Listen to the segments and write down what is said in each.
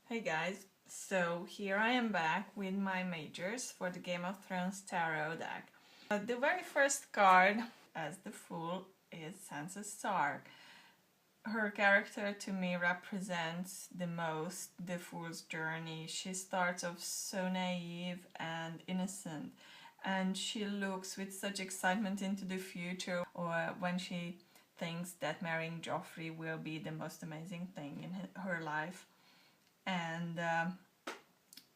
Hey guys, so here I am back with my majors for the Game of Thrones Tarot deck. The very first card as the Fool is Sansa Stark. Her character to me represents the most the Fool's journey. She starts off so naive and innocent, and she looks with such excitement into the future, or when she thinks that marrying Joffrey will be the most amazing thing in her life. And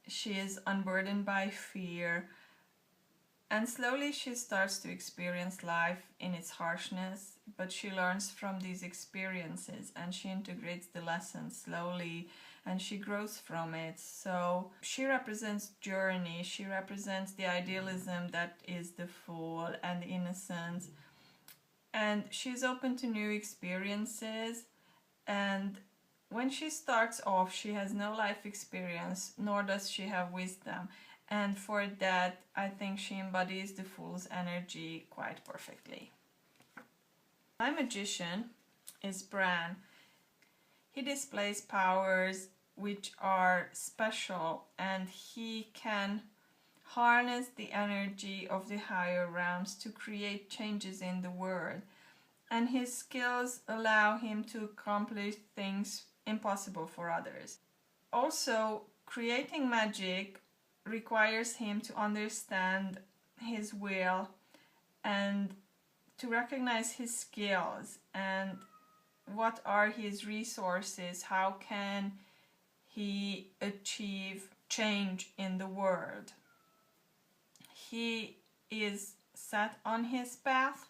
she is unburdened by fear, and slowly she starts to experience life in its harshness, but she learns from these experiences and she integrates the lessons slowly and she grows from it. So she represents journey, she represents the idealism that is the Fool and the innocence, and she's open to new experiences. And when she starts off, she has no life experience, nor does she have wisdom. And for that, I think she embodies the Fool's energy quite perfectly. My magician is Bran. He displays powers which are special, and he can harness the energy of the higher realms to create changes in the world. And his skills allow him to accomplish things impossible for others. Also, creating magic requires him to understand his will and to recognize his skills and what are his resources, how can he achieve change in the world. He is set on his path,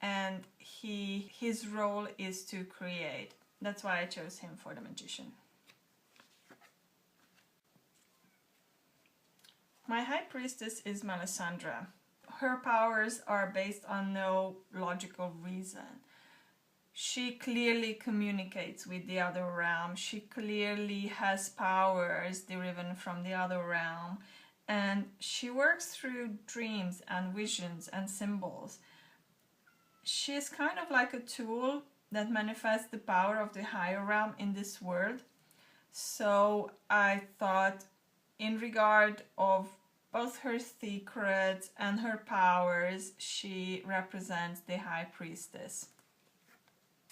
and his role is to create. That's why I chose him for the magician. My high priestess is Melisandre. Her powers are based on no logical reason. She clearly communicates with the other realm. She clearly has powers derived from the other realm, and she works through dreams and visions and symbols. She's kind of like a tool that manifests the power of the higher realm in this world. So I thought, in regard of both her secrets and her powers, she represents the high priestess.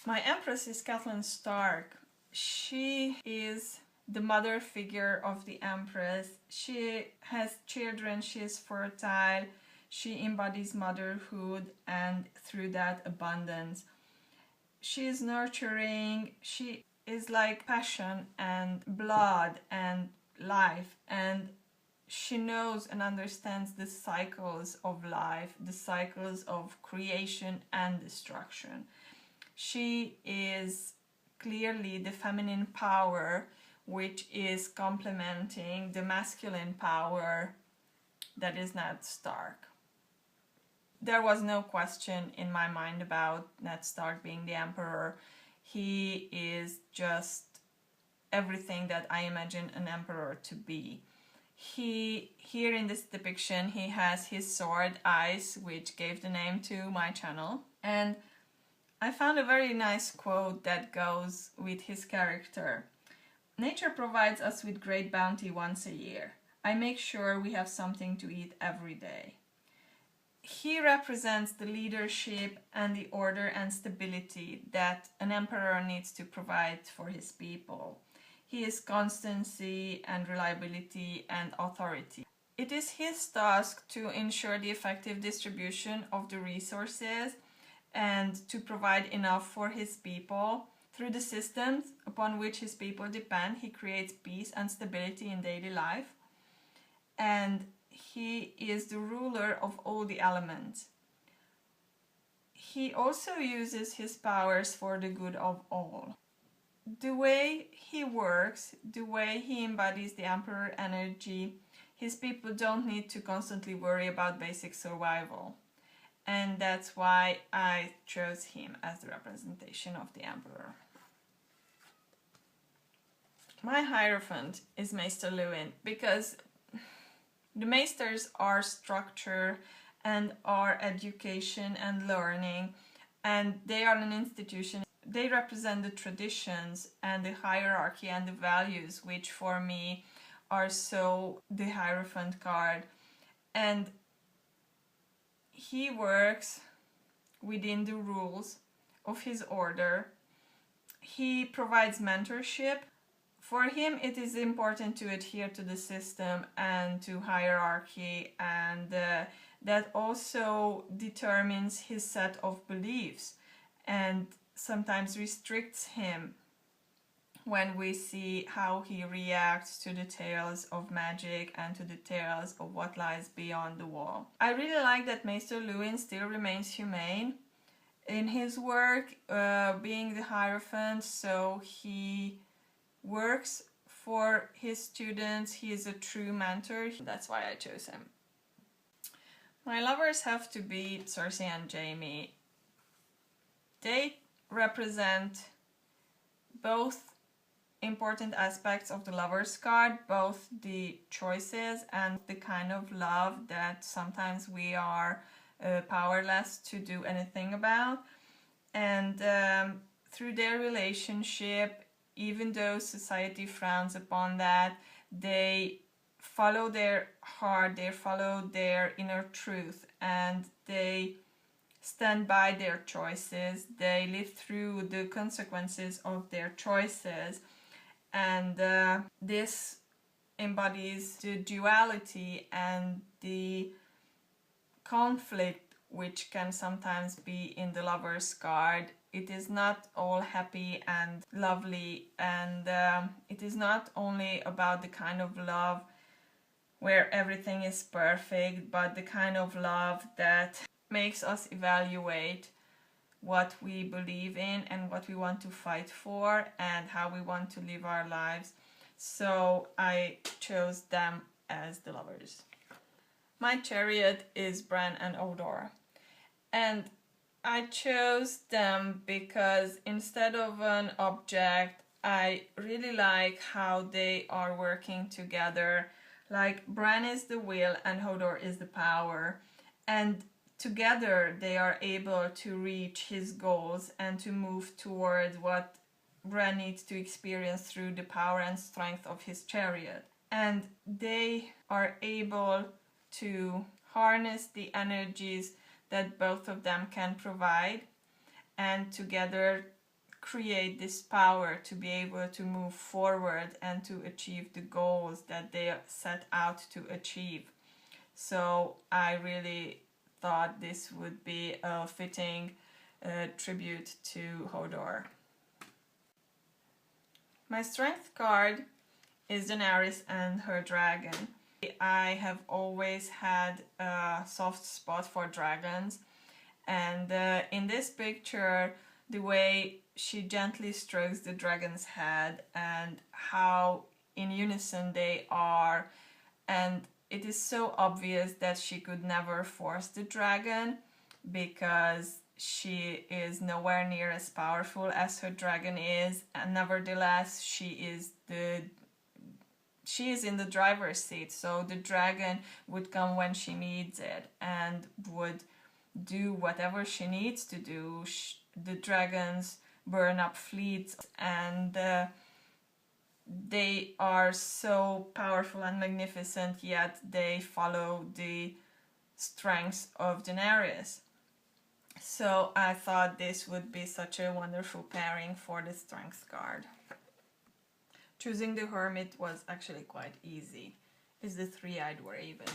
My empress is Catelyn Stark. She is the mother figure of the empress. She has children, she is fertile, she embodies motherhood and through that abundance. She is nurturing, she is like passion and blood and life, and she knows and understands the cycles of life, the cycles of creation and destruction. She is clearly the feminine power which is complementing the masculine power that is Ned Stark. There was no question in my mind about Ned Stark being the emperor. He is just everything that I imagine an emperor to be. Here in this depiction, he has his sword, Ice, which gave the name to my channel. And I found a very nice quote that goes with his character. Nature provides us with great bounty once a year. I make sure we have something to eat every day. He represents the leadership and the order and stability that an emperor needs to provide for his people. He is constancy and reliability and authority. It is his task to ensure the effective distribution of the resources and to provide enough for his people. Through the systems upon which his people depend, he creates peace and stability in daily life. And he is the ruler of all the elements. He also uses his powers for the good of all. The way he works, the way he embodies the emperor energy, his people don't need to constantly worry about basic survival. And that's why I chose him as the representation of the emperor. My Hierophant is Maester Lewin, because the Maesters are structure and are education and learning, and they are an institution they represent the traditions and the hierarchy and the values, which for me are so the Hierophant card. And he works within the rules of his order. He provides mentorship. For him, it is important to adhere to the system and to hierarchy, and that also determines his set of beliefs and sometimes restricts him when we see how he reacts to the tales of magic and to the tales of what lies beyond the wall. I really like that Maester Luwin still remains humane in his work, being the Hierophant, so he works for his students. He is a true mentor. That's why I chose him. My lovers have to be Cersei and Jaime. They represent both important aspects of the Lovers card, both the choices and the kind of love that sometimes we are powerless to do anything about. And through their relationship, even though society frowns upon that, they follow their heart, they follow their inner truth, and they stand by their choices. They live through the consequences of their choices. And this embodies the duality and the conflict which can sometimes be in the Lover's card. It is not all happy and lovely, and it is not only about the kind of love where everything is perfect, but the kind of love that makes us evaluate what we believe in and what we want to fight for and how we want to live our lives. So I chose them as the lovers. My chariot is Bran and Odor. And I chose them because instead of an object, I really like how they are working together. Like, Bran is the will and Hodor is the power. And together they are able to reach his goals and to move towards what Bran needs to experience through the power and strength of his chariot. And they are able to harness the energies that both of them can provide, and together create this power to be able to move forward and to achieve the goals that they set out to achieve. So I really thought this would be a fitting tribute to Hodor. My strength card is Daenerys and her dragon. I have always had a soft spot for dragons, and in this picture, the way she gently strokes the dragon's head and how in unison they are, and it is so obvious that she could never force the dragon because she is nowhere near as powerful as her dragon is, and nevertheless she is in the driver's seat, so the dragon would come when she needs it and would do whatever she needs to do. The dragons burn up fleets, and they are so powerful and magnificent, yet they follow the strengths of Daenerys. So I thought this would be such a wonderful pairing for the strength card. Choosing the Hermit was actually quite easy. It's the three-eyed raven.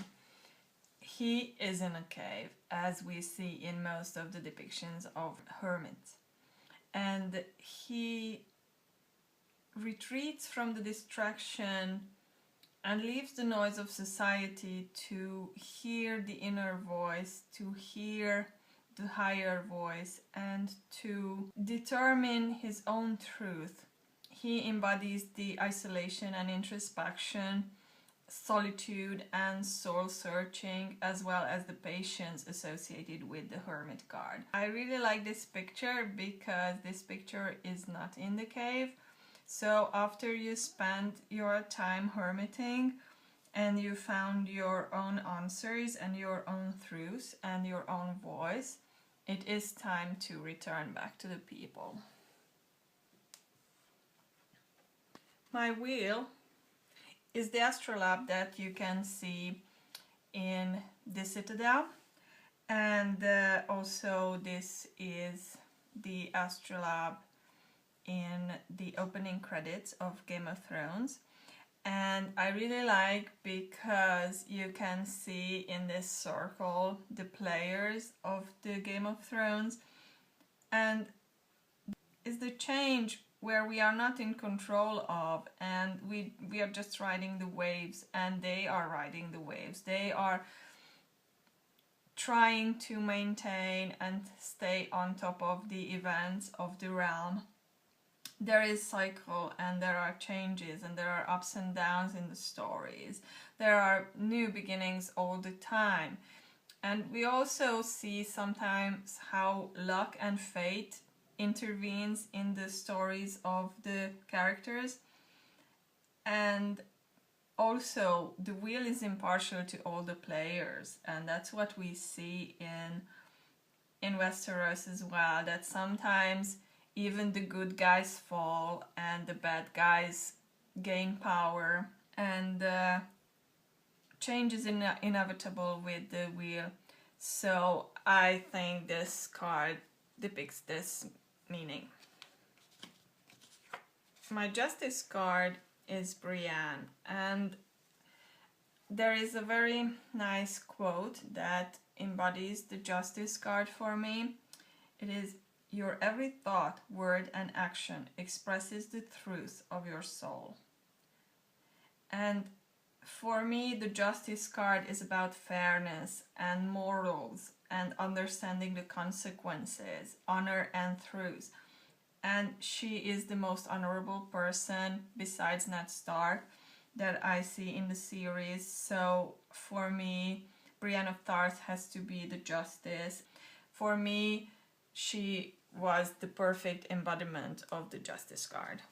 He is in a cave, as we see in most of the depictions of hermits. And he retreats from the distraction and leaves the noise of society to hear the inner voice, to hear the higher voice, and to determine his own truth. He embodies the isolation and introspection, solitude and soul searching, as well as the patience associated with the Hermit card. I really like this picture because this picture is not in the cave. So after you spend your time hermiting and you found your own answers and your own truths and your own voice, it is time to return back to the people. My wheel is the Astrolabe that you can see in the Citadel, and also this is the Astrolabe in the opening credits of Game of Thrones. And I really like because you can see in this circle the players of the Game of Thrones, and is the change where we are not in control of, and we are just riding the waves, and they are riding the waves. They are trying to maintain and stay on top of the events of the realm. There is cycle, and there are changes, and there are ups and downs in the stories. There are new beginnings all the time. And we also see sometimes how luck and fate intervenes in the stories of the characters. And also the wheel is impartial to all the players, and that's what we see in Westeros as well, that sometimes even the good guys fall and the bad guys gain power, and change is inevitable with the wheel. So I think this card depicts this meaning. My Justice card is Brienne, and there is a very nice quote that embodies the Justice card for me. It is, "Your every thought, word and action expresses the truth of your soul." And for me, the Justice card is about fairness and morals and understanding the consequences, honor and truth. And she is the most honorable person besides Ned Stark that I see in the series. So for me, Brienne of Tarth has to be the Justice. For me, she was the perfect embodiment of the Justice card.